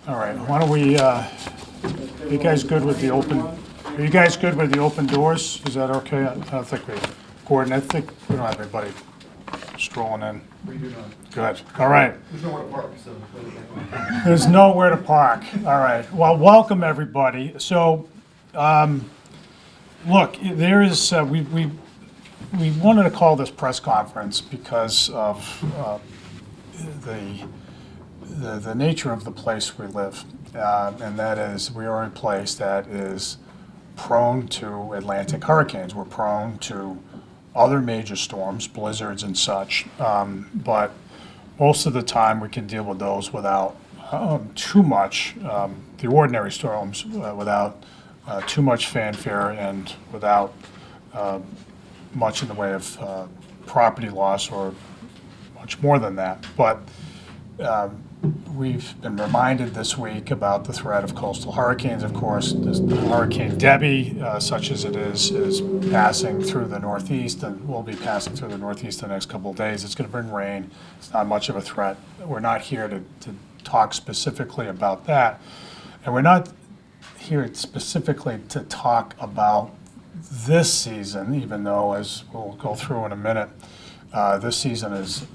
All right, why don't we, you guys good with the open, are you guys good with the open doors? Is that okay? I don't think Gordon, I think we don't have anybody strolling in. We do not. Good, all right. There's nowhere to park, so. There's nowhere to park. All right. Well, welcome, everybody. So, look, there is, we wanted to call this press conference because of the nature of the place we live. And that is, we are a place that is prone to Atlantic hurricanes. We're prone to other major storms, blizzards and such. But most of the time, we can deal with those without too much, the ordinary storms, without too much fanfare and without much in the way of property loss or much more than that. But we've been reminded this week about the threat of coastal hurricanes. Of course, Hurricane Debbie, such as it is passing through the Northeast and will be passing through the Northeast the next couple of days. It's going to bring rain. It's not much of a threat. We're not here to talk specifically about that. And we're not here specifically to talk about this season, even though, as we'll go through in a minute, this season is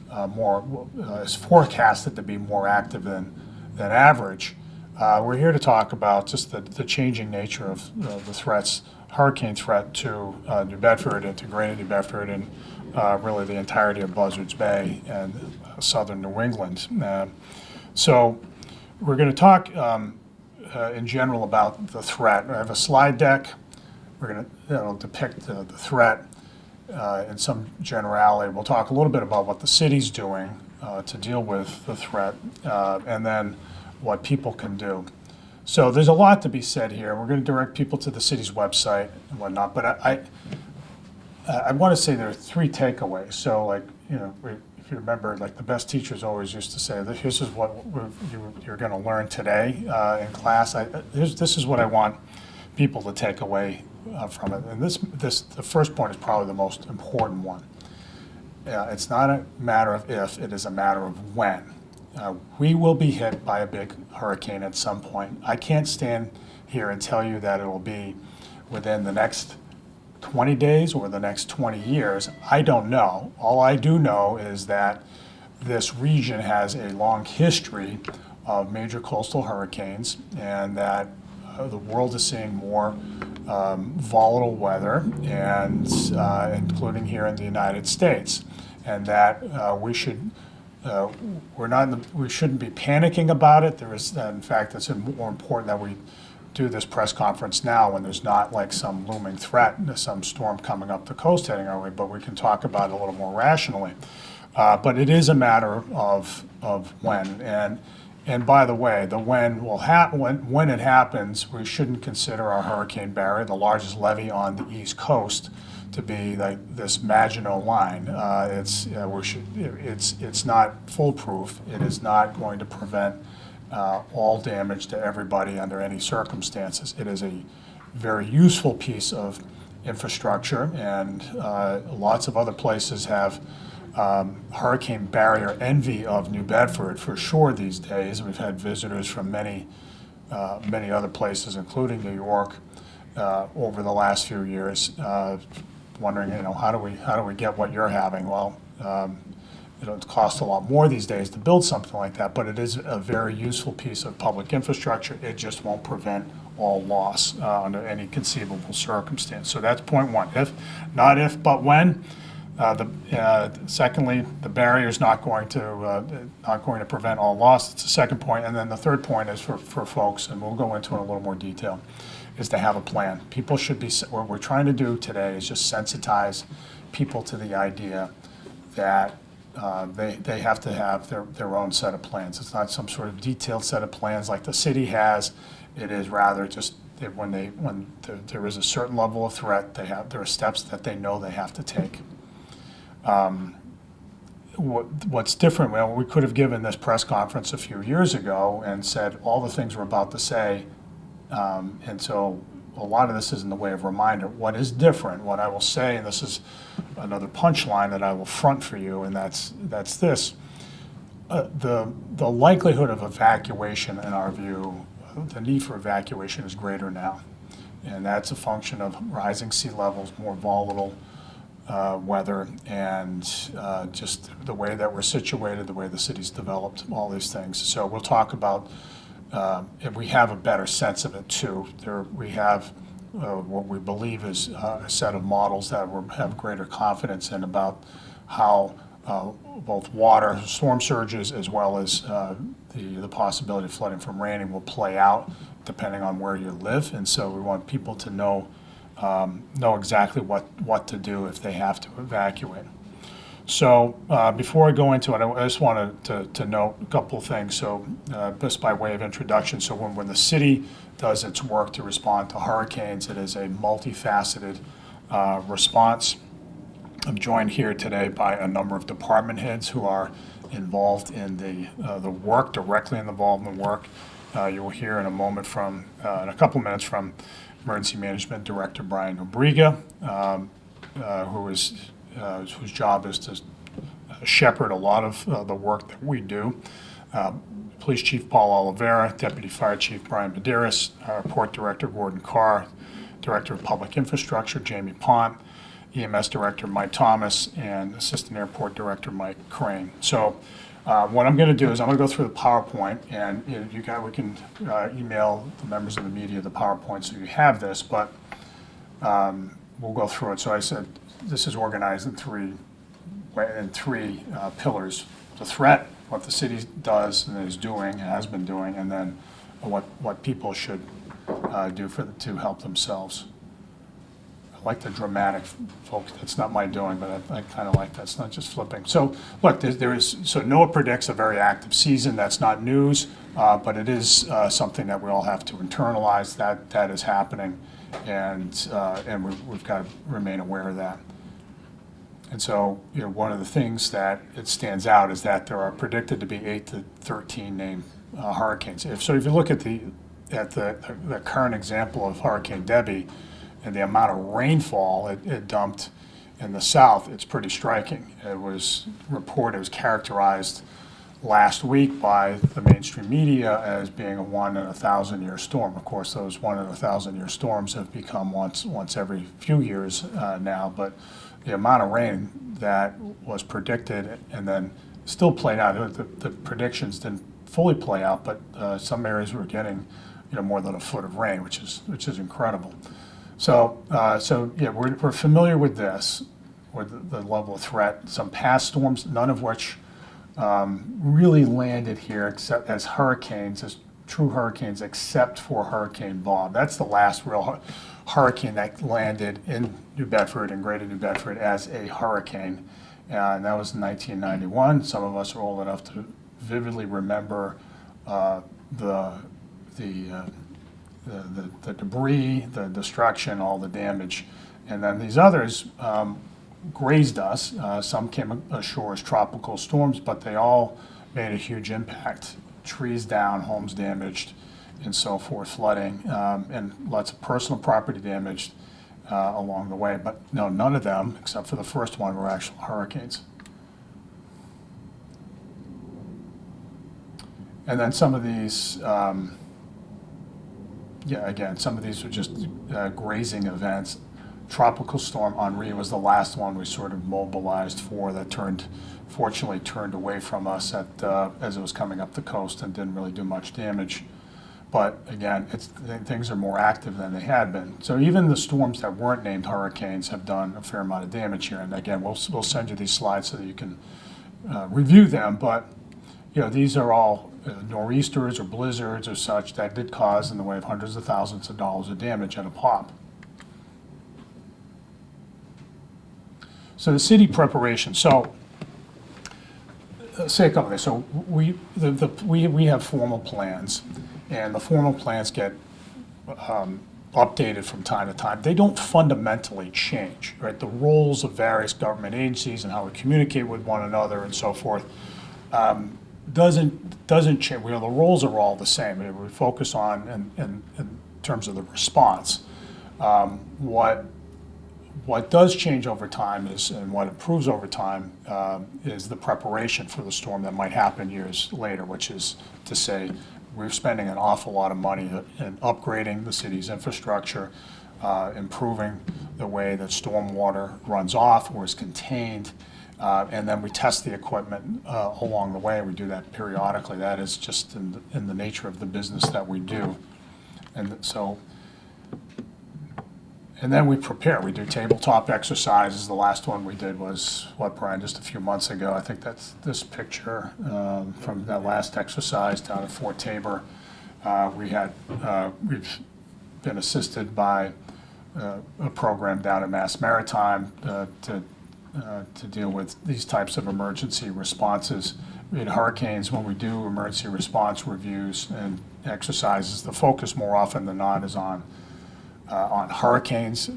is forecasted to be more active than average. We're here to talk about just the changing nature of the threats, hurricane threat to New Bedford and to Greater New Bedford and really the entirety of Buzzards Bay and southern New England. So we're going to talk in general about the threat. I have a slide deck. We're going to depict the threat in some generality. We'll talk a little bit about what the city's doing to deal with the threat, and then what people can do. So there's a lot to be said here. We're going to direct people to the city's website and whatnot, but I want to say there are three takeaways. So, like, you know, if you remember, like the best teachers always used to say, this is what you're going to learn today in class. This is what I want people to take away from it. And the first point is probably the most important one. It's not a matter of if, it is a matter of when. We will be hit by a big hurricane at some point. I can't stand here and tell you that it will be within the next 20 days or the next 20 years. I don't know. All I do know is that this region has a long history of major coastal hurricanes, and that the world is seeing more volatile weather, and including here in the United States, and that we shouldn't be panicking about it. There is, in fact, it's more important that we do this press conference now when there's not like some looming threat, some storm coming up the coast heading our way, but we can talk about it a little more rationally. But it is a matter of when. And by the way, the when will happen. When it happens, we shouldn't consider our hurricane barrier, the largest levee on the East Coast, to be like this Maginot line. It's not foolproof. It is not going to prevent all damage to everybody under any circumstances. It is a very useful piece of infrastructure, and lots of other places have hurricane barrier envy of New Bedford for sure these days. We've had visitors from many other places, including New York, over the last few years, wondering, how do we get what you're having? Well, it costs a lot more these days to build something like that, but it is a very useful piece of public infrastructure. It just won't prevent all loss under any conceivable circumstance. So that's point one. Not if, but when. Secondly, the barrier is not going to prevent all loss. It's the second point. And then the third point is for folks, and we'll go into it in a little more detail, is to have a plan. People should be, what we're trying to do today is just sensitize people to the idea that they have to have their own set of plans. It's not some sort of detailed set of plans like the city has. It is rather just that when there is a certain level of threat, there are steps that they know they have to take. What's different? Well, we could have given this press conference a few years ago and said all the things we're about to say, and so a lot of this is in the way of reminder. What is different, what I will say, and this is another punchline that I will front for you, and that's this. The likelihood of evacuation, in our view, the need for evacuation is greater now. And that's a function of rising sea levels, more volatile weather, and just the way that we're situated, the way the city's developed, all these things. So we'll talk about, and we have a better sense of it too. We have what we believe is a set of models that we have greater confidence in about how both water, storm surges, as well as the possibility of flooding from raining will play out depending on where you live. And so we want people to know exactly what to do if they have to evacuate. So before I go into it, I just wanted to note a couple of things. So just by way of introduction, so when the city does its work to respond to hurricanes, it is a multifaceted response. I'm joined here today by a number of department heads who are involved in the work, directly involved in the work. You will hear in a moment in a couple minutes from Emergency Management Director Brian Obriga, whose job is to shepherd a lot of the work that we do. Police Chief Paul Oliveira, Deputy Fire Chief Brian Medeiros, Port Director Gordon Carr, Director of Public Infrastructure Jamie Pont, EMS Director Mike Thomas, and Assistant Airport Director Mike Crane. So what I'm going to do is I'm going to go through the PowerPoint, and we can email the members of the media the PowerPoint so you have this, but we'll go through it. So I said this is organized in three pillars: the threat, what the city does and is doing and has been doing, and then what people should do to help themselves. I like the dramatic, folks. That's not my doing, but I kind of like that. It's not just flipping. So look, so NOAA predicts a very active season. That's not news, but it is something that we all have to internalize. That is happening, and we've got to remain aware of that. And so, one of the things that it stands out is that there are predicted to be 8 to 13 named hurricanes. If you look at the current example of Hurricane Debbie and the amount of rainfall it dumped in the south, it's pretty striking. It was characterized last week by the mainstream media as being a 1 in a 1,000-year storm. Of course, those 1 in a 1,000-year storms have become once every few years now, but the amount of rain that was predicted and then still played out, the predictions didn't fully play out, but some areas were getting more than a foot of rain, which is incredible. So yeah, we're familiar with this, with the level of threat. Some past storms, none of which really landed here except as hurricanes, as true hurricanes, except for Hurricane Bob. That's the last real hurricane that landed in New Bedford and Greater New Bedford as a hurricane, and that was in 1991. Some of us are old enough to vividly remember the debris, the destruction, all the damage, and then these others grazed us. Some came ashore as tropical storms, but they all made a huge impact. Trees down, homes damaged, and so forth, flooding, and lots of personal property damaged along the way. But no, none of them, except for the first one, were actual hurricanes. And then some of these, some of these were just grazing events. Tropical Storm Henri was the last one we sort of mobilized for that fortunately turned away from us as it was coming up the coast and didn't really do much damage. But again, things are more active than they had been. So even the storms that weren't named hurricanes have done a fair amount of damage here. And again, we'll send you these slides so that you can review them. But these are all nor'easters or blizzards or such that did cause in the way of hundreds of thousands of dollars of damage at a pop. So the city preparation. So let's say a couple things. So we have formal plans, and the formal plans get updated from time to time. They don't fundamentally change, right? The roles of various government agencies and how we communicate with one another and so forth doesn't change. The roles are all the same. We focus on in terms of the response. What does change over time is, and what improves over time, is the preparation for the storm that might happen years later, which is to say, we're spending an awful lot of money in upgrading the city's infrastructure, improving the way that stormwater runs off or is contained, and then we test the equipment along the way. We do that periodically. That is just in the nature of the business that we do. And so, and then we prepare. We do tabletop exercises. The last one we did was, what, Brian, just a few months ago. I think that's this picture from that last exercise down at Fort Tabor. We've been assisted by a program down at Mass Maritime to deal with these types of emergency responses. In hurricanes, when we do emergency response reviews and exercises, the focus more often than not is on hurricanes.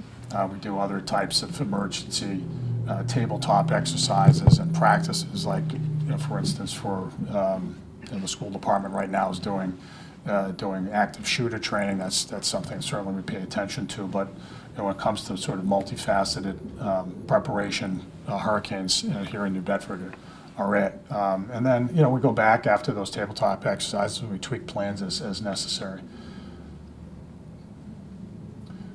We do other types of emergency tabletop exercises and practices, like, for instance, for the school department right now is doing active shooter training. That's something certainly we pay attention to. But when it comes to sort of multifaceted preparation, hurricanes here in New Bedford are it. And then we go back after those tabletop exercises and we tweak plans as necessary.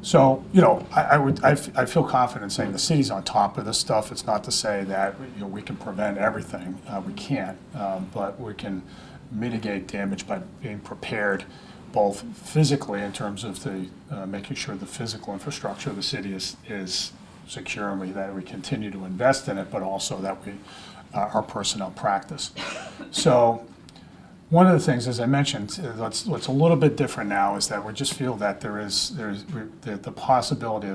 So, I feel confident saying the city's on top of this stuff. It's not to say that we can prevent everything. We can't, but we can mitigate damage by being prepared, both physically in terms of the making sure the physical infrastructure of the city is secure and that we continue to invest in it, but also that our personnel practice. So. One of the things, as I mentioned, what's a little bit different now is that we just feel that there's the possibility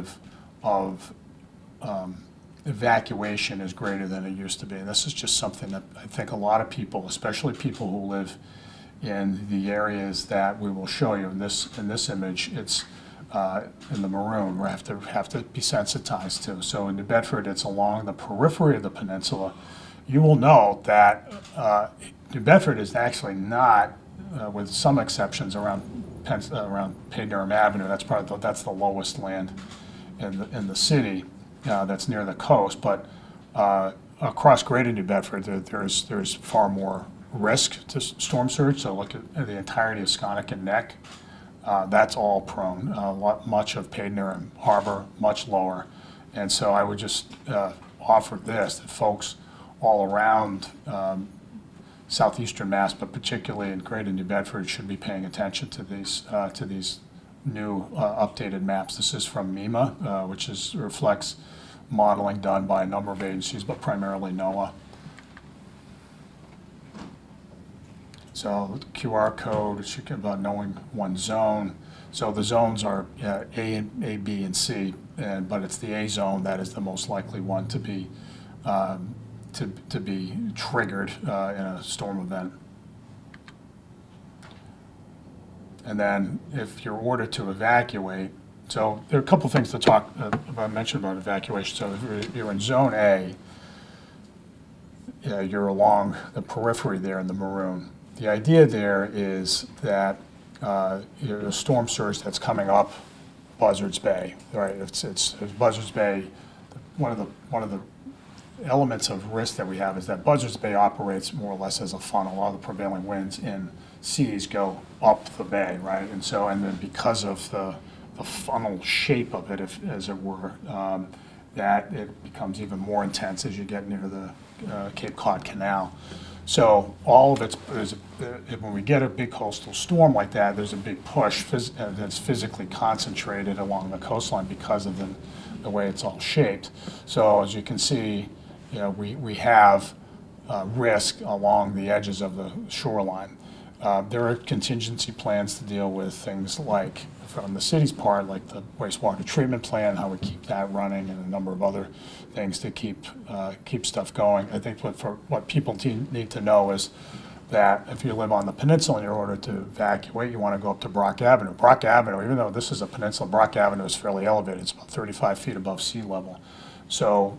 of evacuation is greater than it used to be. And this is just something that I think a lot of people, especially people who live in the areas that we will show you in this image, it's in the maroon, we have to be sensitized to. So in New Bedford, it's along the periphery of the peninsula. You will note that New Bedford is actually not, with some exceptions, around Paid-Durham Avenue. That's the lowest land in the city. That's near the coast. But across Greater New Bedford, there's far more risk to storm surge. So look at the entirety of Sconneck Neck. That's all prone. Much of Paid-Durham Harbor, much lower. And so I would just offer this, that folks all around southeastern Mass, but particularly in Greater New Bedford, should be paying attention to these new updated maps. This is from MEMA, which reflects modeling done by a number of agencies, but primarily NOAA. So the QR code is about knowing one zone. So the zones are A, B, and C, but it's the A zone that is the most likely one to be triggered in a storm event. And then if you're ordered to evacuate, so there are a couple things to talk about, mention about evacuation. So if you're in zone A, you're along the periphery there in the maroon. The idea there is that a storm surge that's coming up Buzzards Bay, right? It's Buzzards Bay. One of the elements of risk that we have is that Buzzards Bay operates more or less as a funnel. All the prevailing winds in seas go up the bay, right? And then because of the funnel shape of it, as it were, that it becomes even more intense as you get near the Cape Cod Canal. So all of when we get a big coastal storm like that, there's a big push that's physically concentrated along the coastline because of the way it's all shaped. So as you can see, we have risk along the edges of the shoreline. There are contingency plans to deal with things like, from the city's part, like the wastewater treatment plan, how we keep that running, and a number of other things to keep stuff going. I think what people need to know is that if you live on the peninsula and you're ordered to evacuate, you want to go up to Brock Avenue. Brock Avenue, even though this is a peninsula, Brock Avenue is fairly elevated. It's about 35 feet above sea level. So,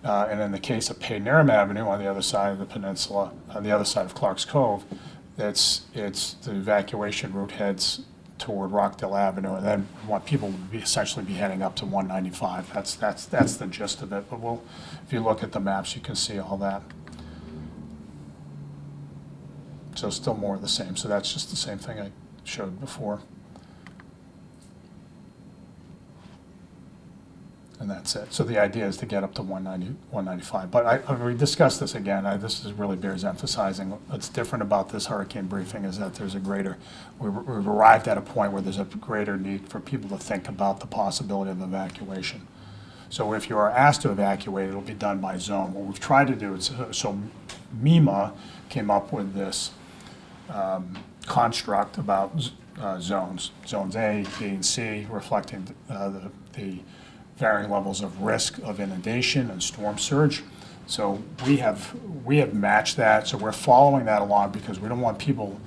and in the case of Paid-Durham Avenue on the other side of the peninsula, on the other side of Clark's Cove, the evacuation route heads toward Rockdale Avenue, and then we want people to essentially be heading up to 195. That's the gist of it. But if you look at the maps, you can see all that. So still more of the same. So that's just the same thing I showed before. And that's it. So the idea is to get up to 190, 195. But we discussed this again. This really bears emphasizing. What's different about this hurricane briefing is that there's we've arrived at a point where there's a greater need for people to think about the possibility of evacuation. So if you are asked to evacuate, it'll be done by zone. What we've tried to do is, so MEMA came up with this construct about zones. Zones A, B, and C, reflecting the varying levels of risk of inundation and storm surge. So we have matched that. So we're following that along because we don't want people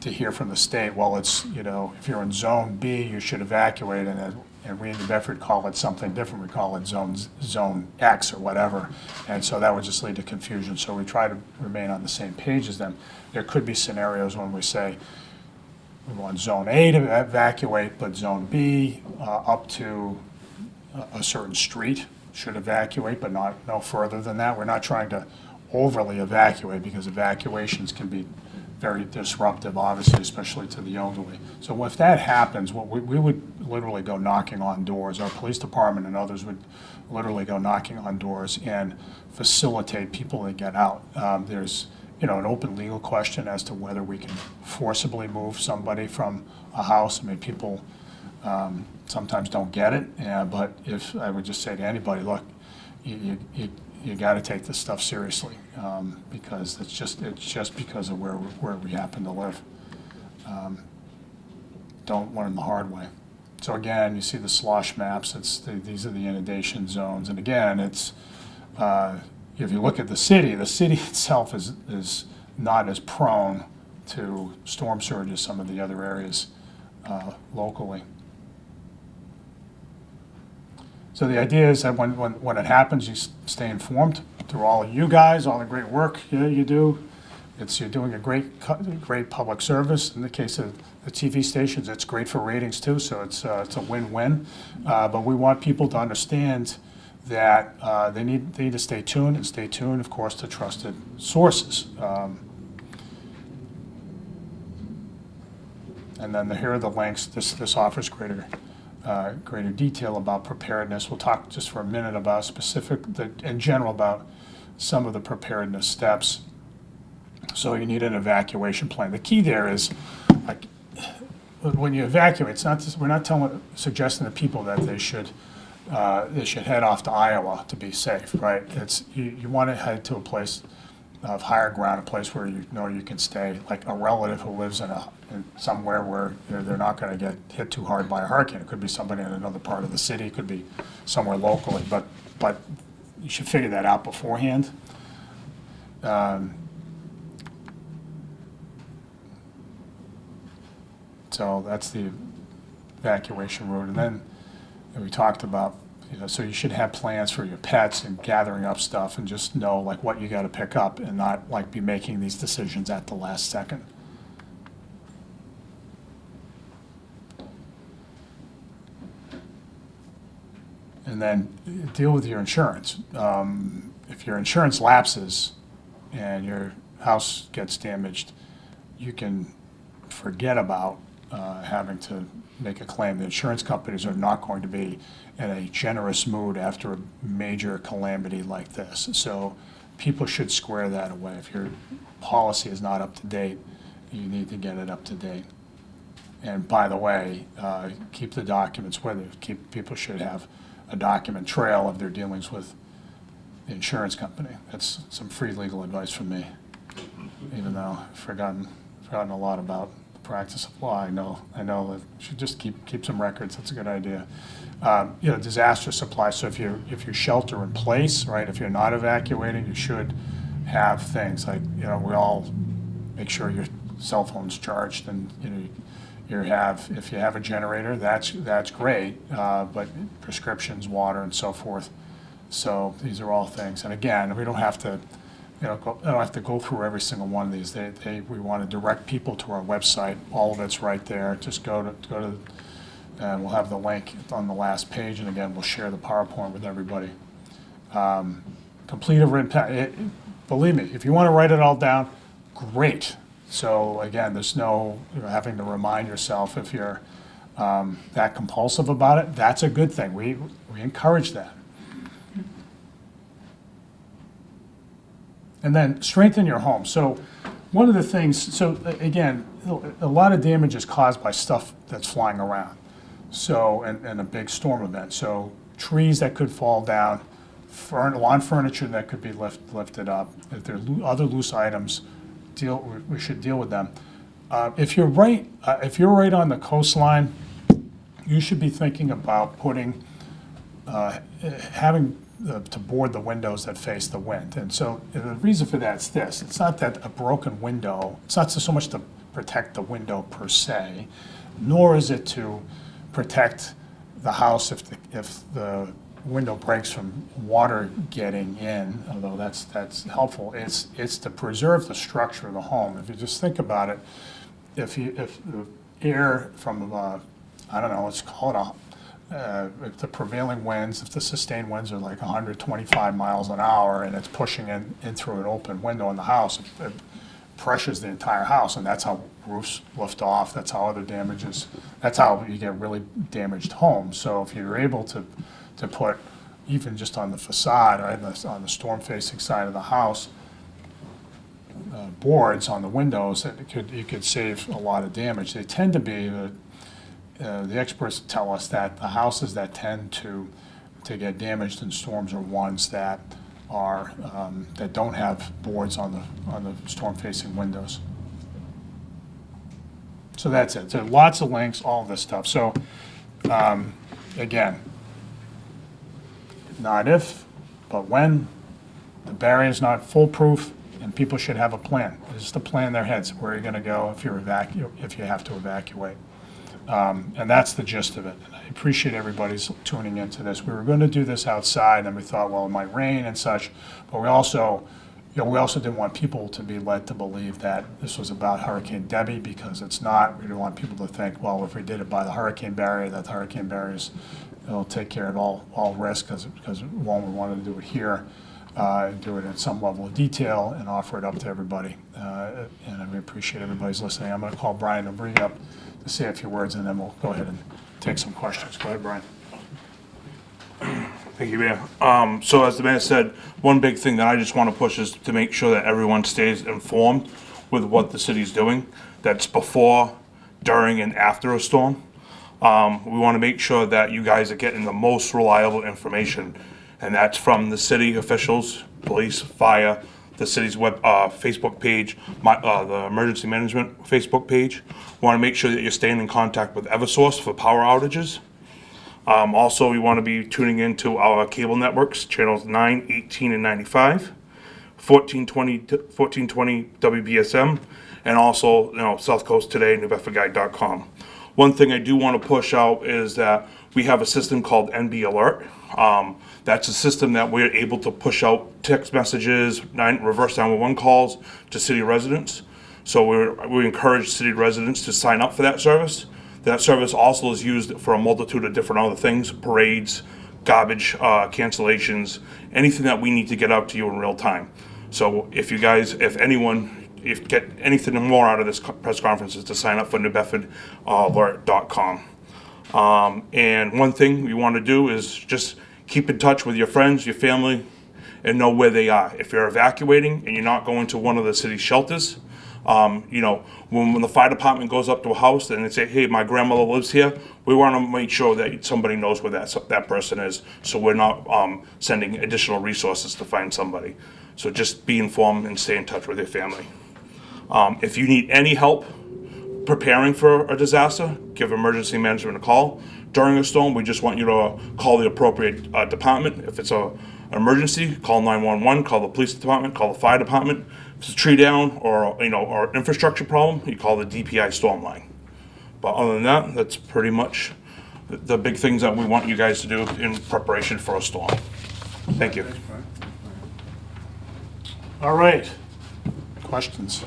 to hear from the state, well, it's, if you're in zone B, you should evacuate, and we in New Bedford call it something different. We call it zone X or whatever. And so that would just lead to confusion. So we try to remain on the same page as them. There could be scenarios when we say we want zone A to evacuate, but zone B up to a certain street should evacuate, but no further than that. We're not trying to overly evacuate because evacuations can be very disruptive, obviously, especially to the elderly. So if that happens, we would literally go knocking on doors. Our police department and others would literally go knocking on doors and facilitate people to get out. There's an open legal question as to whether we can forcibly move somebody from a house. I mean, people sometimes don't get it, but if I would just say to anybody, look, you got to take this stuff seriously because it's just because of where we happen to live. Don't learn the hard way. So again, you see the slosh maps. These are the inundation zones, and again, it's if you look at the city itself is not as prone to storm surge as some of the other areas locally. So the idea is that when it happens, you stay informed through all of you guys, all the great work you do. You're doing a great public service. In the case of the TV stations, it's great for ratings too, so it's a win-win. But we want people to understand that they need to stay tuned, of course, to trusted sources. And then here are the links. This offers greater detail about preparedness. We'll talk just for a minute about in general about some of the preparedness steps. So you need an evacuation plan. The key there is, like, when you evacuate, it's not just, we're not suggesting to people that they should head off to Iowa to be safe, right? You want to head to a place of higher ground, a place where you know you can stay, like a relative who lives in somewhere where they're not going to get hit too hard by a hurricane. It could be somebody in another part of the city, it could be somewhere locally, but you should figure that out beforehand. So that's the evacuation route, and then we talked about, so you should have plans for your pets and gathering up stuff, and just know like what you got to pick up, and not like be making these decisions at the last second. And then deal with your insurance. If your insurance lapses and your house gets damaged, you can forget about having to make a claim. The insurance companies are not going to be in a generous mood after a major calamity like this. So people should square that away. If your policy is not up to date, you need to get it up to date. And by the way, keep the documents with you. People should have a document trail of their dealings with the insurance company. That's some free legal advice from me, even though I've forgotten a lot about the practice of law. I know that you should just keep some records. That's a good idea. Disaster supply. So if you shelter in place, right? If you're not evacuating, you should have things like, we all make sure your cell phone's charged, and if you have a generator, that's great, but prescriptions, water, and so forth. So these are all things. And again, we don't have to I don't have to go through every single one of these. We want to direct people to our website. All of it's right there. Just go to, and we'll have the link on the last page. And again, we'll share the PowerPoint with everybody. Complete a written, believe me, if you want to write it all down, great. So again, there's no having to remind yourself if you're that compulsive about it. That's a good thing. We encourage that. And then strengthen your home. So one of the things, so again, a lot of damage is caused by stuff that's flying around. So, and a big storm event. So trees that could fall down, lawn furniture that could be lifted up. If there are other loose items, we should deal with them. If you're right on the coastline, you should be thinking about putting, having to board the windows that face the wind. And so the reason for that is this. It's not that a broken window, it's not so much to protect the window per se, nor is it to protect the house if the window breaks from water getting in, although that's helpful. It's to preserve the structure of the home. If you just think about it, if the air from, I don't know, let's call it if the prevailing winds, if the sustained winds are like 125 miles an hour and it's pushing in through an open window in the house, it pressures the entire house, and that's how roofs lift off, that's how other damages, that's how you get really damaged homes. So if you're able to put, even just on the facade, right, on the storm-facing side of the house, boards on the windows, you could save a lot of damage. They tend to be, the experts tell us that the houses that tend to get damaged in storms are ones that are that don't have boards on the storm-facing windows. So that's it. So lots of links, all of this stuff. So again, not if, but when. The barrier is not foolproof, and people should have a plan. It's just a plan in their heads where you're going to go if you have to evacuate. And that's the gist of it. And I appreciate everybody's tuning into this. We were going to do this outside, and we thought, well, it might rain and such, but we also didn't want people to be led to believe that this was about Hurricane Debbie, because it's not. We didn't want people to think, well, if we did it by the hurricane barrier, that the hurricane barriers will take care of all risk, because one, we wanted to do it here, and do it in some level of detail and offer it up to everybody. And we appreciate everybody's listening. I'm going to call Brian to bring up to say a few words, and then we'll go ahead and take some questions. Go ahead, Brian. Thank you, Mayor. So as the Mayor said, one big thing that I just want to push is to make sure that everyone stays informed with what the city's doing. That's before, during, and after a storm. We want to make sure that you guys are getting the most reliable information, and that's from the city officials, police, fire, the city's Facebook page, the emergency management Facebook page. We want to make sure that you're staying in contact with Eversource for power outages. Also, we want to be tuning into our cable networks, channels 9, 18, and 95, 1420 WBSM, and also, South Coast Today, NewBedfordGuide.com. One thing I do want to push out is that we have a system called NB Alert. That's a system that we're able to push out text messages, reverse 911 calls to city residents. So we encourage city residents to sign up for that service. That service also is used for a multitude of different other things, parades, garbage, cancellations, anything that we need to get out to you in real time. So if get anything more out of this press conference, is to sign up for NewBedfordAlert.com. And one thing we want to do is just keep in touch with your friends, your family, and know where they are. If you're evacuating and you're not going to one of the city shelters, when the fire department goes up to a house and they say, hey, my grandmother lives here, we want to make sure that somebody knows where that person is, so we're not sending additional resources to find somebody. So just be informed and stay in touch with your family. If you need any help preparing for a disaster, give emergency management a call. During a storm, we just want you to call the appropriate department. If it's an emergency, call 911, call the police department, call the fire department. If it's a tree down or an infrastructure problem, you call the DPI storm line. But other than that, that's pretty much the big things that we want you guys to do in preparation for a storm. Thank you. All right. Questions?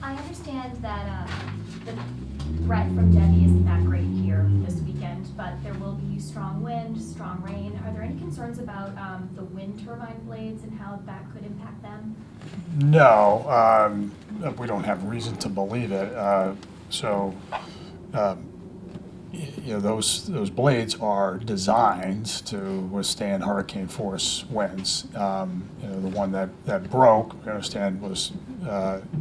I understand that the threat from Debbie isn't that great here this weekend, but there will be strong wind, strong rain. Are there any concerns about the wind turbine blades and how that could impact them? No, we don't have reason to believe it. Those blades are designed to withstand hurricane force winds. The one that broke, we understand, was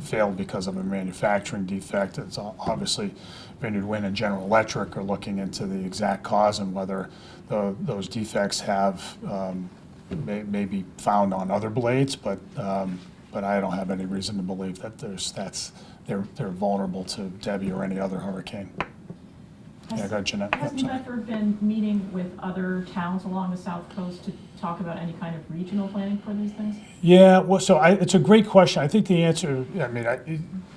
failed because of a manufacturing defect. It's obviously Vineyard Wind and General Electric are looking into the exact cause and whether those defects have may be found on other blades, but I don't have any reason to believe that they're vulnerable to Debbie or any other hurricane. Yeah, go ahead, Jeanette. Has New Bedford been meeting with other towns along the south coast to talk about any kind of regional planning for these things? Yeah, well, it's a great question. I think the answer,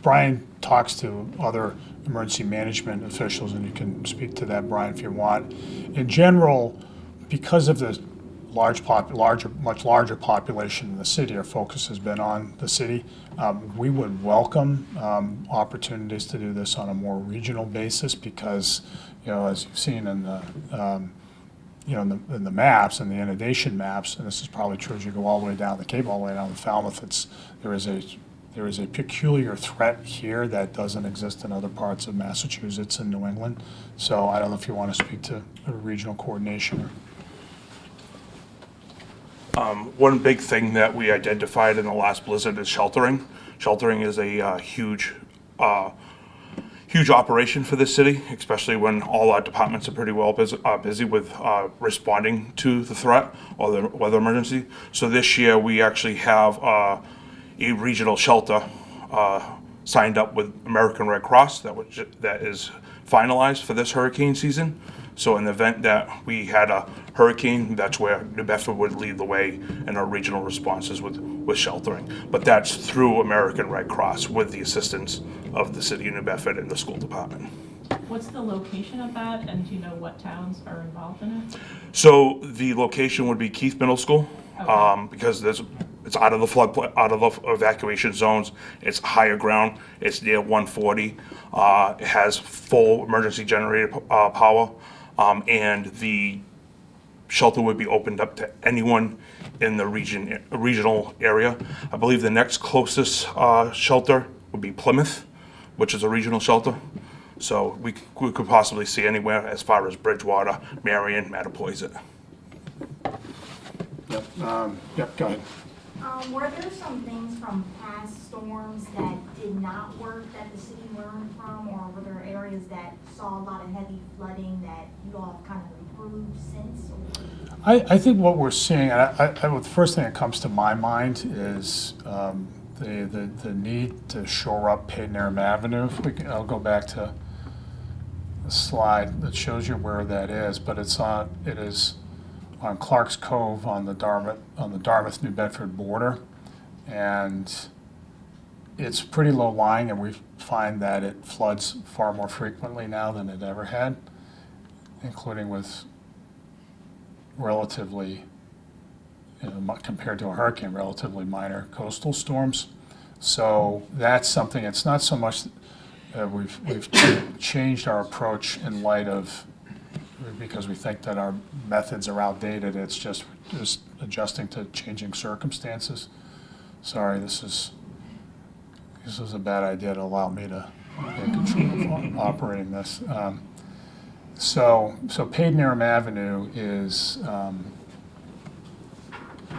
Brian talks to other emergency management officials, and you can speak to that, Brian, if you want. In general, because of the much larger population in the city, our focus has been on the city. We would welcome opportunities to do this on a more regional basis because, as you've seen in the in the maps and the inundation maps, and this is probably true as you go all the way down the Cape, all the way down to Falmouth, there is a peculiar threat here that doesn't exist in other parts of Massachusetts and New England. So I don't know if you want to speak to regional coordination. One big thing that we identified in the last blizzard is sheltering. Sheltering is a huge operation for this city, especially when all our departments are pretty well busy with responding to the threat or the weather emergency. So this year we actually have a regional shelter signed up with American Red Cross that is finalized for this hurricane season. So in the event that we had a hurricane, that's where New Bedford would lead the way in our regional responses with sheltering. But that's through American Red Cross with the assistance of the city of New Bedford and the school department. What's the location of that, and do you know what towns are involved in it? So the location would be Keith Middle School, Okay. because it's out of the out of the evacuation zones. It's higher ground. It's near 140. It has full emergency generator power, and the shelter would be opened up to anyone in the regional area. I believe the next closest shelter would be Plymouth, which is a regional shelter. So we could possibly see anywhere as far as Bridgewater, Marion, Mattapoisett. Yep, go ahead. Were there some things from past storms that did not work that the city learned from, or were there areas that saw a lot of heavy flooding that you all have kind of improved since? I think what we're seeing, and the first thing that comes to my mind is the need to shore up Padenham Avenue. I'll go back to the slide that shows you where that is, but it is on Clark's Cove on the Dartmouth New Bedford border, and it's pretty low lying, and we find that it floods far more frequently now than it ever had, including with relatively, compared to a hurricane, relatively minor coastal storms. So that's something. It's not so much we've changed our approach in light of, because we think that our methods are outdated. It's just adjusting to changing circumstances. Sorry, this is a bad idea to allow me to take control of operating this. So Padenham Avenue is,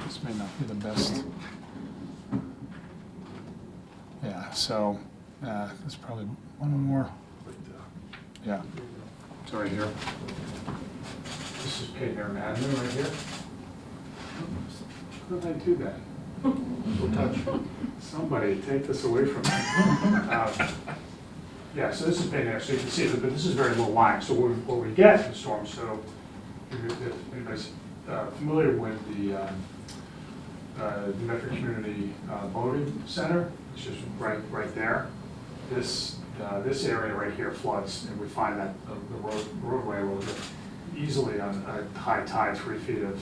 this may not be the best. Yeah, so there's probably one more. Yeah, it's right here. This is Padenham Avenue right here. How did I do that? Don't touch. Somebody take this away from me. Yeah, so this is Padenham, so you can see that, but this is very low lying. So what we get in storms, so if anybody's familiar with the New Bedford Community Boating Center, it's just right there. This area right here floods, and we find that the roadway will get easily on a high tide 3 feet of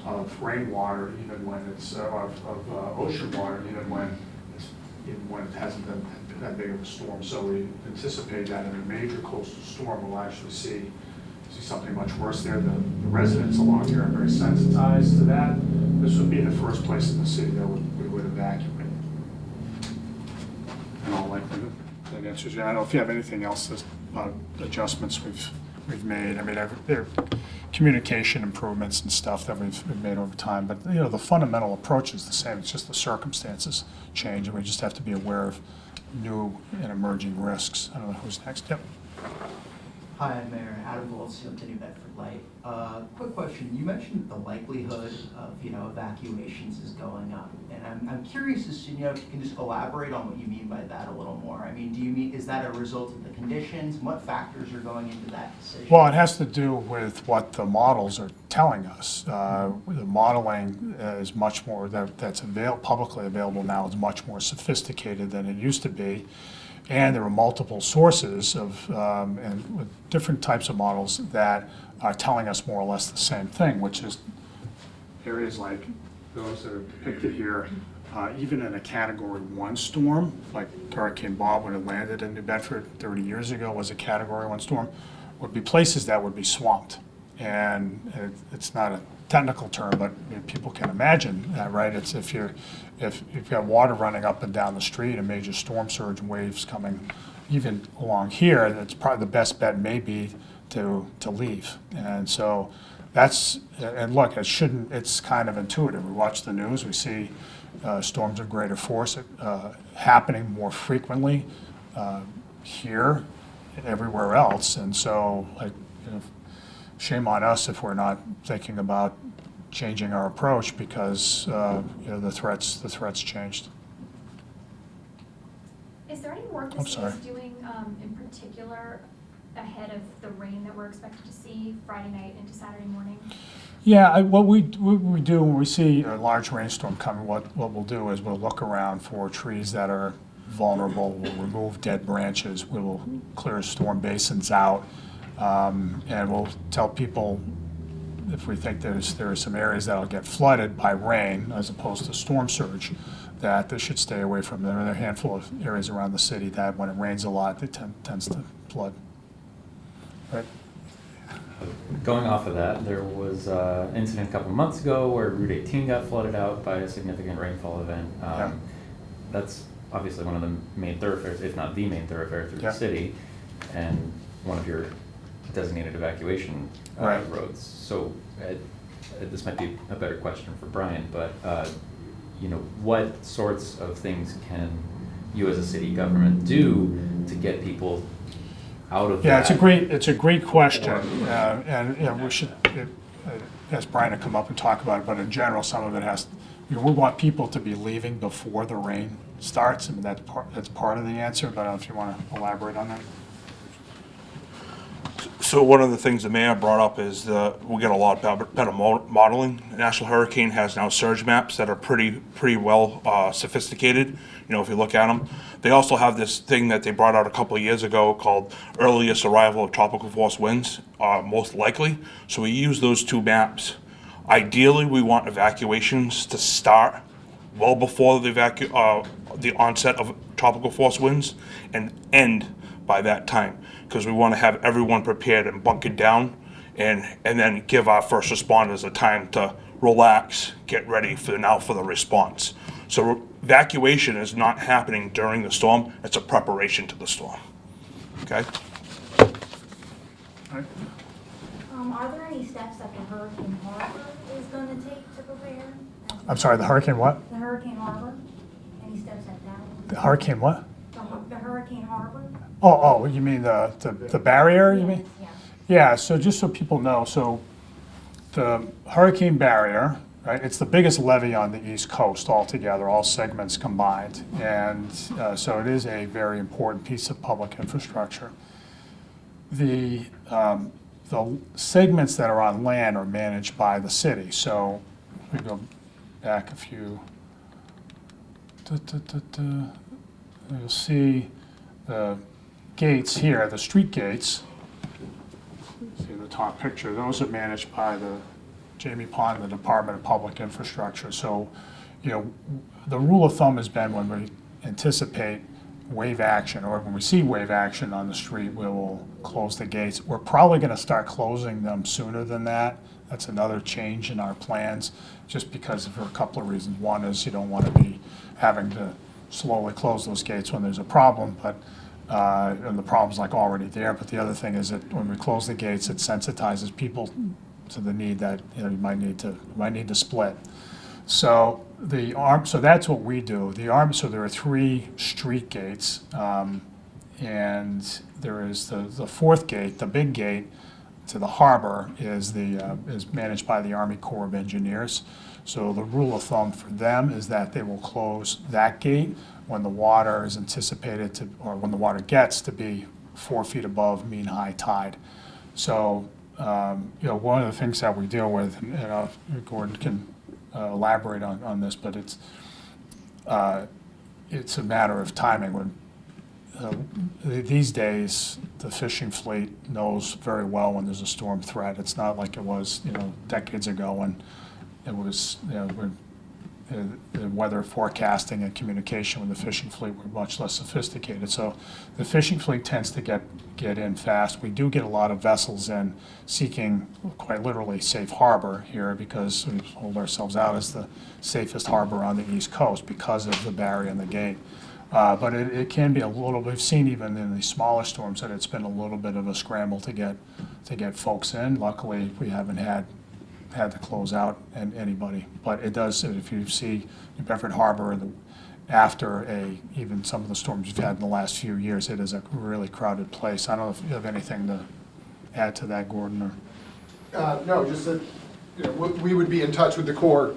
of rainwater, even when it's, of ocean water, even when it hasn't been that big of a storm. So we anticipate that in a major coastal storm, we'll actually see something much worse there. The residents along here are very sensitized to that. This would be the first place in the city that we would evacuate. In all likelihood, that answers you. I don't know if you have anything else about adjustments we've made. I mean, there are communication improvements and stuff that we've made over time, but you know, the fundamental approach is the same. It's just the circumstances change, and we just have to be aware of new and emerging risks. I don't know who's next. Yep. Hi, I'm Mayor Adam Goldstein with the New Bedford Light. Quick question. You mentioned the likelihood of evacuations is going up, and I'm curious as to if you can just elaborate on what you mean by that a little more. I mean, is that a result of the conditions? What factors are going into that decision? Well, it has to do with what the models are telling us. The modeling is much more that's publicly available now is much more sophisticated than it used to be. And there are multiple sources of, and with different types of models that are telling us more or less the same thing, which is areas like those that are depicted here, even in a Category 1 storm, like Hurricane Bob when it landed in New Bedford 30 years ago was a Category 1 storm, would be places that would be swamped. And it's not a technical term, but people can imagine that, right? It's if you've got water running up and down the street, a major storm surge waves coming, even along here, that's probably the best bet may be to leave. And so and look, it's kind of intuitive. We watch the news, we see storms of greater force happening more frequently here and everywhere else. And so, shame on us if we're not thinking about changing our approach because the threats changed. Is there any work the city is doing in particular ahead of the rain that we're expected to see Friday night into Saturday morning? Yeah, what we do when we see a large rainstorm coming, what we'll do is we'll look around for trees that are vulnerable. We'll remove dead branches. We will clear storm basins out. And we'll tell people if we think there are some areas that'll get flooded by rain as opposed to storm surge, that they should stay away from them. There are a handful of areas around the city that when it rains a lot, it tends to flood. Right? Going off of that, there was an incident a couple of months ago where Route 18 got flooded out by a significant rainfall event. That's obviously one of the main thoroughfares, if not the main thoroughfare through the city, and one of your designated evacuation roads. So this might be a better question for Brian, but what sorts of things can you as a city government do to get people out of that? Yeah, it's a great question, and we should ask Brian to come up and talk about it. But in general, some of it has. We want people to be leaving before the rain starts. I mean, that's part of the answer. But I don't know if you want to elaborate on that. So one of the things the mayor brought up is we get a lot better modeling. The National Hurricane has now surge maps that are pretty well sophisticated. If you look at them, they also have this thing that they brought out a couple of years ago called earliest arrival of tropical force winds, most likely. So we use those two maps. Ideally, we want evacuations to start well before the onset of tropical force winds and end by that time, because we want to have everyone prepared and bunkered down and then give our first responders a time to relax, get ready for the response. So evacuation is not happening during the storm, it's a preparation to the storm. Okay? Are there any steps that the Hurricane Harbor is going to take to prepare? I'm sorry, the Hurricane what? The Hurricane Harbor? Any steps like that? The Hurricane what? The Hurricane Harbor? Oh, you mean the barrier, you mean? Yeah. Yeah, so just so people know, so the hurricane barrier, right, it's the biggest levee on the East Coast altogether, all segments combined. And so it is a very important piece of public infrastructure. The segments that are on land are managed by the city. So we go back a few, you'll see the gates here, the street gates. See the top picture, those are managed by the Jamie Pond, the Department of Public Infrastructure. So, you know, the rule of thumb has been when we anticipate wave action, or when we see wave action on the street, we will close the gates. We're probably going to start closing them sooner than that. That's another change in our plans, just because for a couple of reasons. One is you don't want to be having to slowly close those gates when there's a problem, but and the problem's like already there. But the other thing is that when we close the gates, it sensitizes people to the need that, you know, you might need to split. So so that's what we do. So there are 3 street gates, and there is the fourth gate, the big gate to the harbor is managed by the Army Corps of Engineers. So the rule of thumb for them is that they will close that gate when the water is anticipated to, or when the water gets to be 4 feet above mean high tide. So, you know, one of the things that we deal with, and Gordon can elaborate on this, but it's a matter of timing. When these days, the fishing fleet knows very well when there's a storm threat. It's not like it was, you know, decades ago when it was, you know, when the weather forecasting and communication with the fishing fleet were much less sophisticated. So the fishing fleet tends to get in fast. We do get a lot of vessels in seeking, quite literally, safe harbor here, because we hold ourselves out as the safest harbor on the East Coast because of the barrier and the gate. But it can be a little, we've seen even in the smaller storms that it's been a little bit of a scramble to get folks in. Luckily, we haven't had to close out anybody. But it does, if you see New Bedford Harbor after even some of the storms we've had in the last few years, it is a really crowded place. I don't know if you have anything to add to that, Gordon, or? No, just that, you know, we would be in touch with the Corps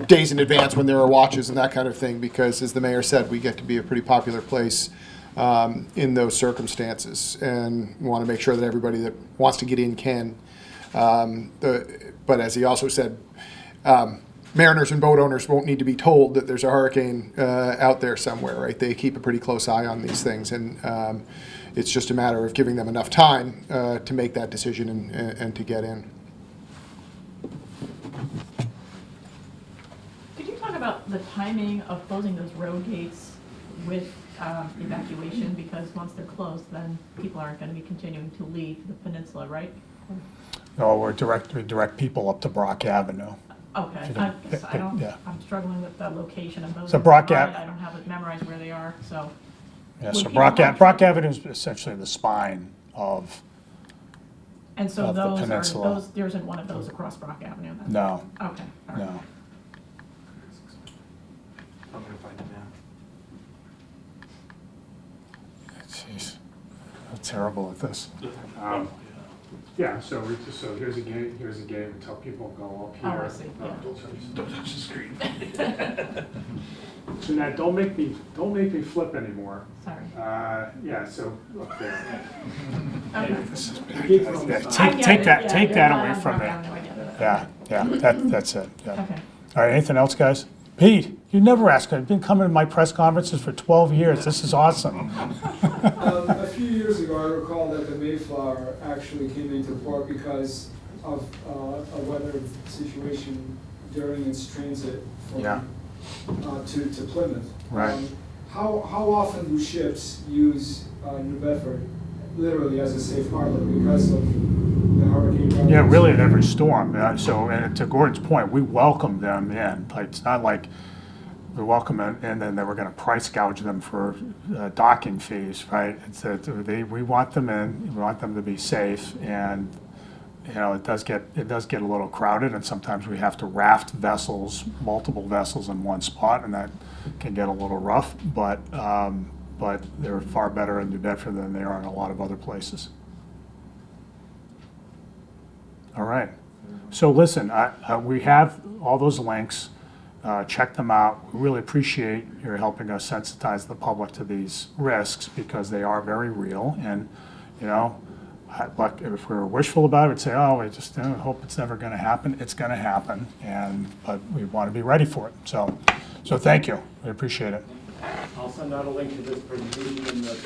days in advance when there are watches and that kind of thing, because as the mayor said, we get to be a pretty popular place in those circumstances, and we want to make sure that everybody that wants to get in can. But as he also said, mariners and boat owners won't need to be told that there's a hurricane out there somewhere, right? They keep a pretty close eye on these things, and it's just a matter of giving them enough time to make that decision and to get in. Could you talk about the timing of closing those road gates with evacuation? Because once they're closed, then people aren't going to be continuing to leave the peninsula, right? No, we direct people up to Brock Avenue. Okay, Yeah. I'm struggling with the location of those. So Brock I Ave- don't have it memorized where they are, so. Yeah, Would so people Brock have- Avenue is essentially the spine of, And so of the those peninsula. there isn't one of those across Brock Avenue then? no, Okay, all right. no. I'm gonna find it now. Jeez, I'm terrible at this. Yeah, so here's a gate, and tell people go up Oh, here. I see, yeah. Don't touch the screen. Jeanette, don't make me flip anymore. Sorry. Yeah, so up there. Okay. Take that You're away not from on me. Brock Avenue, I get it. Yeah, that's it, yeah. Okay. All right, anything else, guys? Pete, you never ask. I've been coming to my press conferences for 12 years. This is awesome. A few years ago, I recall that the Mayflower actually came into port because of a weather situation during its transit from, Yeah. to Plymouth. Right. How often do ships use New Bedford literally as a safe harbor because of the hurricane? Yeah, really at every storm. So, and to Gordon's point, we welcome them in. Like, it's not like we welcome them and then they were going to price gouge them for docking fees, right? It's that we want them in. We want them to be safe, and you know it does get a little crowded, and sometimes we have to raft multiple vessels in one spot, and that can get a little rough. But they're far better in New Bedford than they are in a lot of other places. All right. So listen, we have all those links. Check them out. We really appreciate your helping us sensitize the public to these risks, because they are very real. And, you know, like if we were wishful about it, we'd say, oh, we just hope it's never going to happen. It's going to happen, but we want to be ready for it. So thank you. We appreciate it. I'll send out a link to this presentation in the